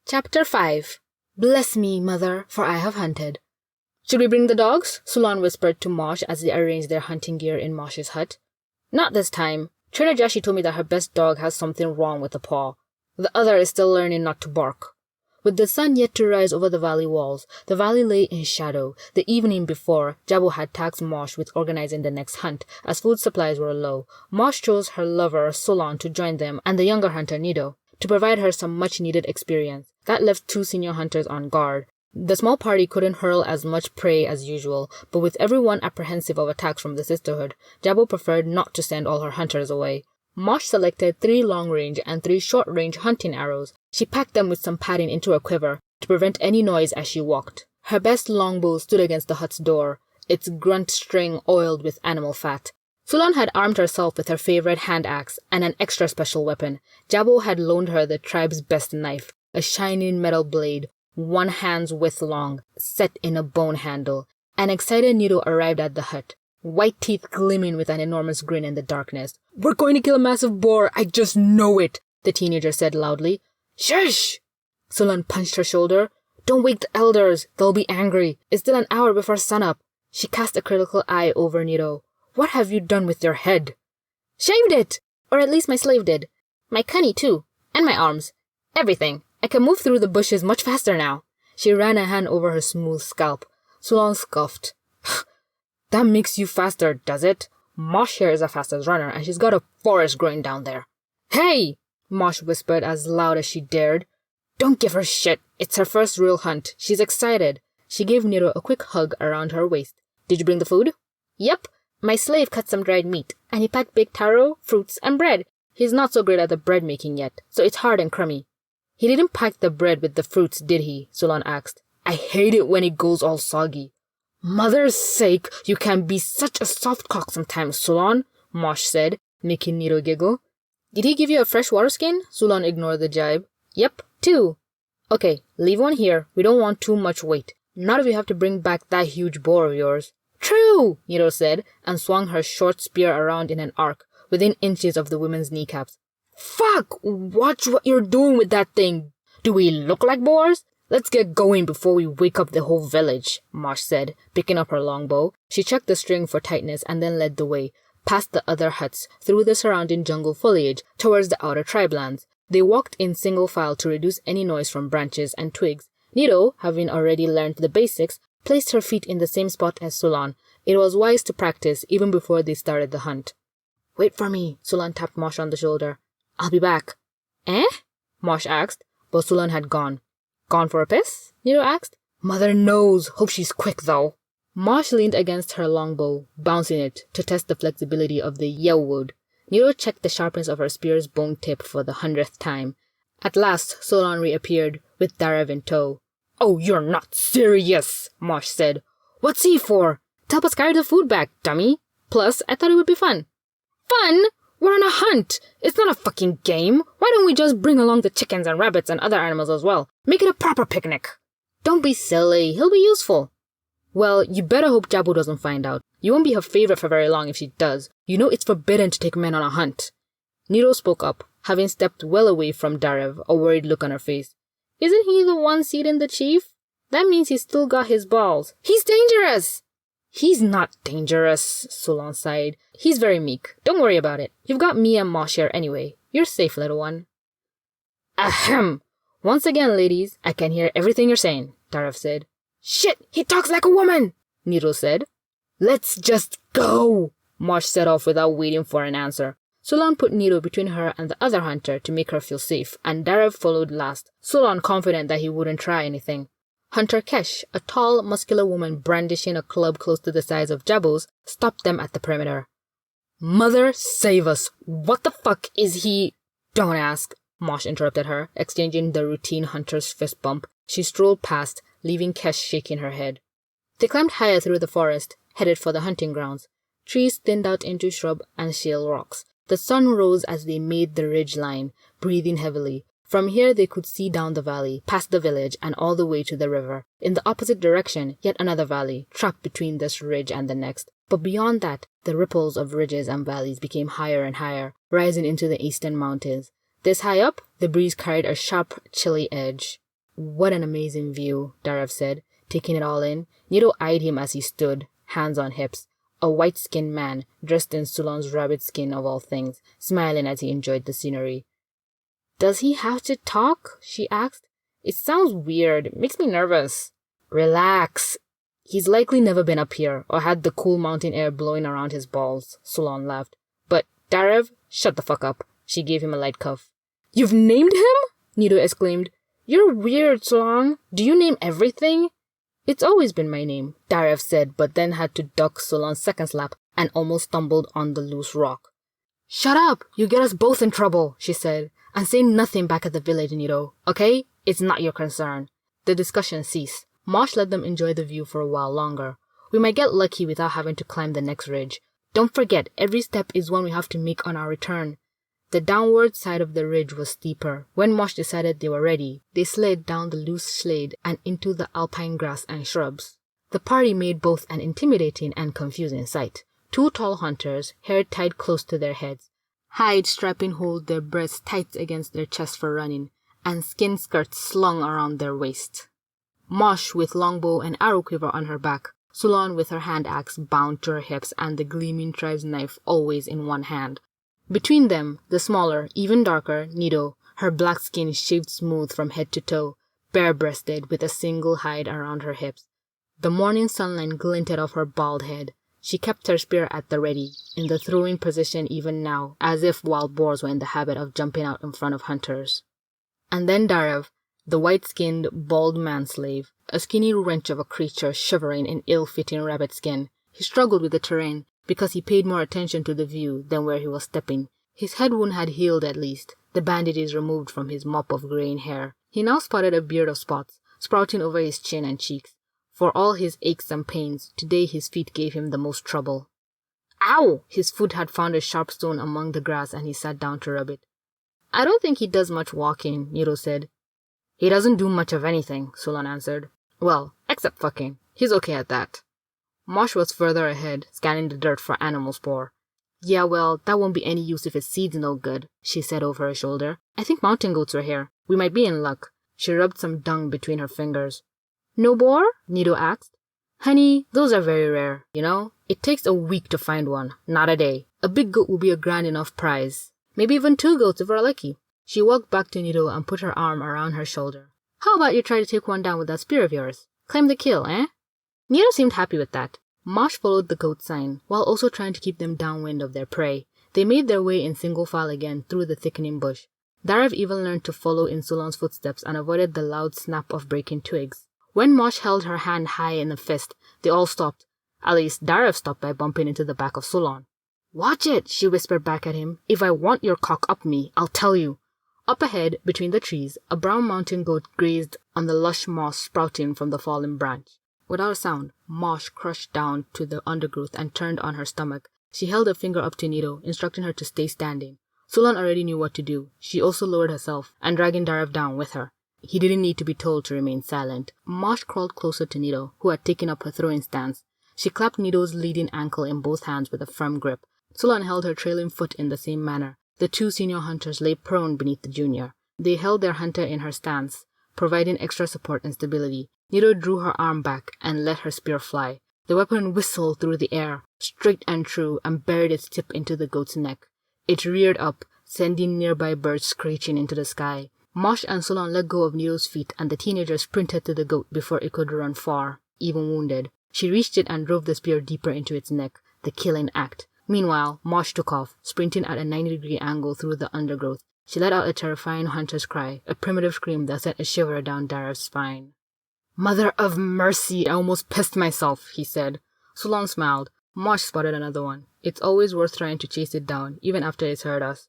Chapter 5. Bless me, mother, for I have hunted. Should we bring the dogs? Sulan whispered to Mosh as they arranged their hunting gear in Mosh's hut. Not this time. Trainer Jashi told me that her best dog has something wrong with the paw. The other is still learning not to bark. With the sun yet to rise over the valley walls, the valley lay in shadow. The evening before, Jabu had tasked Mosh with organizing the next hunt, as food supplies were low. Mosh chose her lover, Sulan, to join them, and the younger hunter, Nido, to provide her some much-needed experience. That left 2 senior hunters on guard. The small party couldn't hurl as much prey as usual, but with everyone apprehensive of attacks from the sisterhood, Jabu preferred not to send all her hunters away. Mosh selected 3 long-range and 3 short-range hunting arrows. She packed them with some padding into a quiver to prevent any noise as she walked. Her best longbow stood against the hut's door, its grunt string oiled with animal fat. Sulan had armed herself with her favorite hand axe and an extra special weapon. Jabu had loaned her the tribe's best knife, a shining metal blade, 1 hand's width long, set in a bone handle. An excited Nido arrived at the hut, white teeth gleaming with an enormous grin in the darkness. "We're going to kill a massive boar, I just know it," the teenager said loudly. "Shush!" Sulan punched her shoulder. "Don't wake the elders, they'll be angry. It's still an hour before sunup." She cast a critical eye over Nido. "What have you done with your head?" "Shaved it! Or at least my slave did. My cunny too. And my arms. Everything. I can move through the bushes much faster now." She ran a hand over her smooth scalp. Sulan scoffed. "That makes you faster, does it? Mosh here is the fastest runner, and she's got a forest growing down there." "Hey!" Mosh whispered as loud as she dared. "Don't give her shit. It's her first real hunt. She's excited." She gave Nido a quick hug around her waist. "Did you bring the food?" "Yep. My slave cut some dried meat, and he packed baked taro, fruits, and bread. He's not so great at the bread making yet, so it's hard and crummy." "He didn't pack the bread with the fruits, did he?" Sulan asked. "I hate it when it goes all soggy." "Mother's sake, you can be such a soft cock sometimes, Sulan," Mosh said, making Nido giggle. "Did he give you a fresh water skin?" Sulan ignored the jibe. "Yep, 2. "Okay, leave 1 here. We don't want too much weight. Not if you have to bring back that huge boar of yours." "True," Nido said, and swung her short spear around in an arc, within inches of the women's kneecaps. "Fuck! Watch what you're doing with that thing. Do we look like boars? Let's get going before we wake up the whole village," Mosh said, picking up her longbow. She checked the string for tightness and then led the way, past the other huts, through the surrounding jungle foliage, towards the outer tribelands. They walked in single file to reduce any noise from branches and twigs. Nido, having already learned the basics, placed her feet in the same spot as Sulan. It was wise to practice even before they started the hunt. "Wait for me," Sulan tapped Mosh on the shoulder. "I'll be back." "Eh?" Mosh asked, but Sulan had gone. "Gone for a piss?" Nido asked. "Mother knows. Hope she's quick, though." Mosh leaned against her longbow, bouncing it to test the flexibility of the yell wood. Nido checked the sharpness of her spear's bone tip for the 100th time. At last, Sulan reappeared, with Darev in tow. "Oh, you're not serious," Mosh said. "What's he for?" "To help us carry the food back, dummy. Plus, I thought it would be fun." "Fun? We're on a hunt. It's not a fucking game. Why don't we just bring along the chickens and rabbits and other animals as well? Make it a proper picnic." "Don't be silly. He'll be useful." "Well, you better hope Jabu doesn't find out. You won't be her favorite for very long if she does. You know it's forbidden to take men on a hunt." Nido spoke up, having stepped well away from Darev, a worried look on her face. "Isn't he the one seating the chief? That means he's still got his balls. He's dangerous!" "He's not dangerous," Sulan sighed. "He's very meek. Don't worry about it. You've got me and Mosh here anyway. You're safe, little one." "Ahem! Once again, ladies, I can hear everything you're saying," Darev said. "Shit, he talks like a woman," Nido said. "Let's just go," Mosh set off without waiting for an answer. Sulan put Nido between her and the other hunter to make her feel safe, and Darev followed last, Sulan confident that he wouldn't try anything. Hunter Kesh, a tall, muscular woman brandishing a club close to the size of Jabu's, stopped them at the perimeter. "Mother, save us! What the fuck is he—" "Don't ask," Mosh interrupted her, exchanging the routine hunter's fist bump. She strolled past, leaving Kesh shaking her head. They climbed higher through the forest, headed for the hunting grounds. Trees thinned out into shrub and shale rocks. The sun rose as they made the ridge line, breathing heavily. From here they could see down the valley, past the village, and all the way to the river. In the opposite direction, yet another valley, trapped between this ridge and the next. But beyond that, the ripples of ridges and valleys became higher and higher, rising into the eastern mountains. This high up, the breeze carried a sharp, chilly edge. What an amazing view, Darev said, taking it all in. Nido eyed him as he stood, hands on hips, a white-skinned man, dressed in Sulan's rabbit skin of all things, smiling as he enjoyed the scenery. Does he have to talk? She asked. It sounds weird. It makes me nervous. Relax. He's likely never been up here, or had the cool mountain air blowing around his balls, Sulan laughed. But, Darev, shut the fuck up. She gave him a light cuff. You've named him? Nido exclaimed. You're weird, Sulan. Do you name everything? It's always been my name, Darev said, but then had to duck Sulan's second slap and almost stumbled on the loose rock. Shut up! You get us both in trouble, she said, and say nothing back at the village, Nido, okay? It's not your concern. The discussion ceased. Mosh let them enjoy the view for a while longer. We might get lucky without having to climb the next ridge. Don't forget, every step is one we have to make on our return. The downward side of the ridge was steeper. When Mosh decided they were ready, they slid down the loose slade and into the alpine grass and shrubs. The party made both an intimidating and confusing sight. 2 tall hunters, hair tied close to their heads, hide strapping hold their breasts tight against their chests for running, and skin skirts slung around their waist. Mosh with longbow and arrow quiver on her back, Sulan with her hand axe bound to her hips and the gleaming tribe's knife always in one hand. Between them, the smaller, even darker, Nido, her black skin shaved smooth from head to toe, bare-breasted with a single hide around her hips. The morning sunlight glinted off her bald head. She kept her spear at the ready, in the throwing position even now, as if wild boars were in the habit of jumping out in front of hunters. And then Darev, the white-skinned, bald man-slave, a skinny wrench of a creature shivering in ill-fitting rabbit skin. He struggled with the terrain, because he paid more attention to the view than where he was stepping. His head wound had healed at least, the bandages removed from his mop of graying hair. He now spotted a beard of spots, sprouting over his chin and cheeks. For all his aches and pains, today his feet gave him the most trouble. Ow! His foot had found a sharp stone among the grass and he sat down to rub it. I don't think he does much walking, Nido said. He doesn't do much of anything, Sulan answered. Well, except fucking. He's okay at that. Mosh was further ahead, scanning the dirt for animal spoor. Yeah, well, that won't be any use if his seed's no good, she said over her shoulder. I think mountain goats were here. We might be in luck. She rubbed some dung between her fingers. No boar? Nido asked. Honey, those are very rare, you know? It takes a week to find one, not a day. A big goat will be a grand enough prize. Maybe even 2 goats if we're lucky. She walked back to Nido and put her arm around her shoulder. How about you try to take one down with that spear of yours? Climb the kill, eh? Nido seemed happy with that. Mosh followed the goat sign, while also trying to keep them downwind of their prey. They made their way in single file again through the thickening bush. Darev even learned to follow in Sulan's footsteps and avoided the loud snap of breaking twigs. When Mosh held her hand high in a fist, they all stopped. At least, Darev stopped by bumping into the back of Sulan. Watch it, she whispered back at him. If I want your cock up me, I'll tell you. Up ahead, between the trees, a brown mountain goat grazed on the lush moss sprouting from the fallen branch. Without a sound, Mosh crushed down to the undergrowth and turned on her stomach. She held a finger up to Nido, instructing her to stay standing. Sulan already knew what to do. She also lowered herself, and dragging Darev down with her. He didn't need to be told to remain silent. Mosh crawled closer to Nido, who had taken up her throwing stance. She clapped Nido's leading ankle in both hands with a firm grip. Sulan held her trailing foot in the same manner. The 2 senior hunters lay prone beneath the junior. They held their hunter in her stance, providing extra support and stability. Nido drew her arm back and let her spear fly. The weapon whistled through the air, straight and true, and buried its tip into the goat's neck. It reared up, sending nearby birds screeching into the sky. Mosh and Sulan let go of Nido's feet, and the teenager sprinted to the goat before it could run far, even wounded. She reached it and drove the spear deeper into its neck, the killing act. Meanwhile, Mosh took off, sprinting at a 90-degree angle through the undergrowth. She let out a terrifying hunter's cry, a primitive scream that sent a shiver down Darev's spine. Mother of mercy, I almost pissed myself, he said. Sulan smiled. Mosh spotted another one. It's always worth trying to chase it down, even after it's hurt us.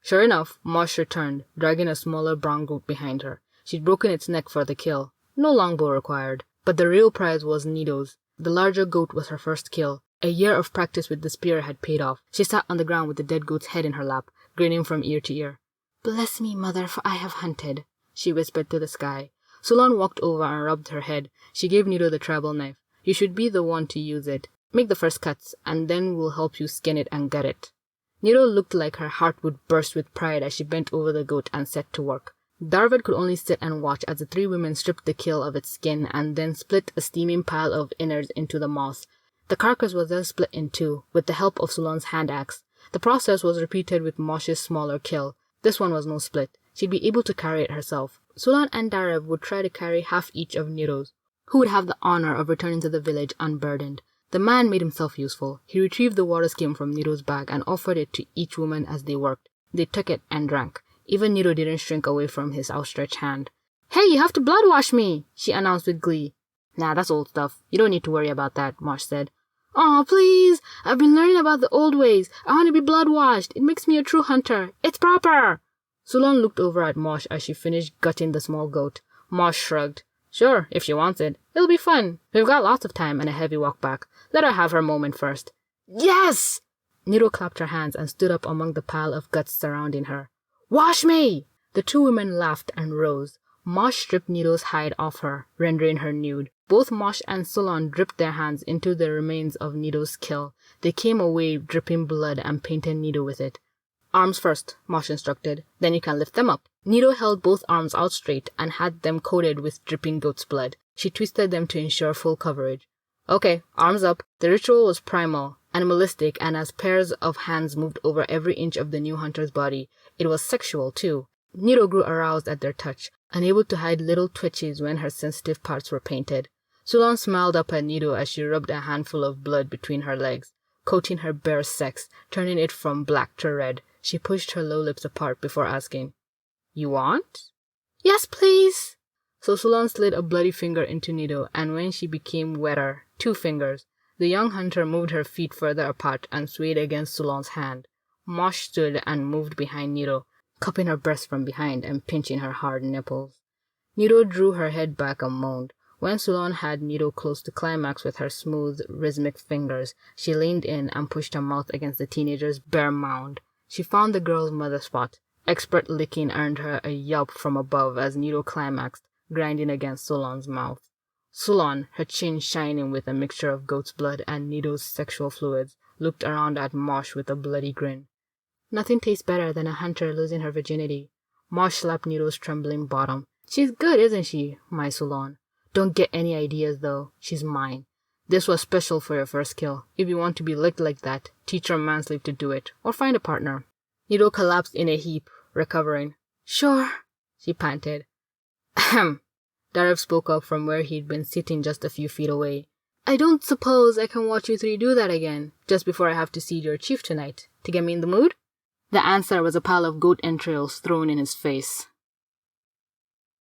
Sure enough, Mosh returned, dragging a smaller brown goat behind her. She'd broken its neck for the kill. No longbow required. But the real prize was Nido's. The larger goat was her first kill. A year of practice with the spear had paid off. She sat on the ground with the dead goat's head in her lap, grinning from ear to ear. Bless me, mother, for I have hunted, she whispered to the sky. Sulan walked over and rubbed her head. She gave Nido the tribal knife. You should be the one to use it. Make the first cuts, and then we'll help you skin it and gut it. Nido looked like her heart would burst with pride as she bent over the goat and set to work. Darvid could only sit and watch as the three women stripped the kill of its skin and then split a steaming pile of innards into the moss. The carcass was then split in two, with the help of Sulan's hand axe. The process was repeated with Mosh's smaller kill. This one was no split. She'd be able to carry it herself. Sulan and Darev would try to carry half each of Nido's, who would have the honor of returning to the village unburdened. The man made himself useful. He retrieved the water skin from Nido's bag and offered it to each woman as they worked. They took it and drank. Even Nido didn't shrink away from his outstretched hand. "Hey, you have to blood wash me," she announced with glee. "Nah, that's old stuff. You don't need to worry about that," Mosh said. "Aw, please. I've been learning about the old ways. I want to be blood washed. It makes me a true hunter. It's proper." Sulan looked over at Mosh as she finished gutting the small goat. Mosh shrugged. "Sure, if she wants it. It'll be fun. We've got lots of time and a heavy walk back. Let her have her moment first." "Yes!" Nido clapped her hands and stood up among the pile of guts surrounding her. "Wash me!" The two women laughed and rose. Mosh stripped Nido's hide off her, rendering her nude. Both Mosh and Sulan dipped their hands into the remains of Nido's kill. They came away dripping blood and painted Nido with it. "Arms first," Mosh instructed. "Then you can lift them up." Nido held both arms out straight and had them coated with dripping goat's blood. She twisted them to ensure full coverage. "Okay, arms up." The ritual was primal, animalistic, and as pairs of hands moved over every inch of the new hunter's body, it was sexual too. Nido grew aroused at their touch, unable to hide little twitches when her sensitive parts were painted. Sulan smiled up at Nido as she rubbed a handful of blood between her legs, coating her bare sex, turning it from black to red. She pushed her low lips apart before asking, "You want?" "Yes, please." So Sulan slid a bloody finger into Nido, and when she became wetter, 2 fingers, the young hunter moved her feet further apart and swayed against Sulan's hand. Mosh stood and moved behind Nido, cupping her breast from behind and pinching her hard nipples. Nido drew her head back and moaned. When Sulan had Nido close to climax with her smooth, rhythmic fingers, she leaned in and pushed her mouth against the teenager's bare mound. She found the girl's mother spot. Expert licking earned her a yelp from above as Nido climaxed, grinding against Sulan's mouth. Sulan, her chin shining with a mixture of goat's blood and Nido's sexual fluids, looked around at Mosh with a bloody grin. "Nothing tastes better than a hunter losing her virginity." Mosh slapped Nido's trembling bottom. "She's good, isn't she, my Sulan? Don't get any ideas, though. She's mine. This was special for your first kill. If you want to be licked like that, teach your manslave to do it, or find a partner." Nido collapsed in a heap, recovering. "Sure," she panted. "Ahem." Darev spoke up from where he'd been sitting just a few feet away. "I don't suppose I can watch you three do that again, just before I have to see your chief tonight, to get me in the mood?" The answer was a pile of goat entrails thrown in his face.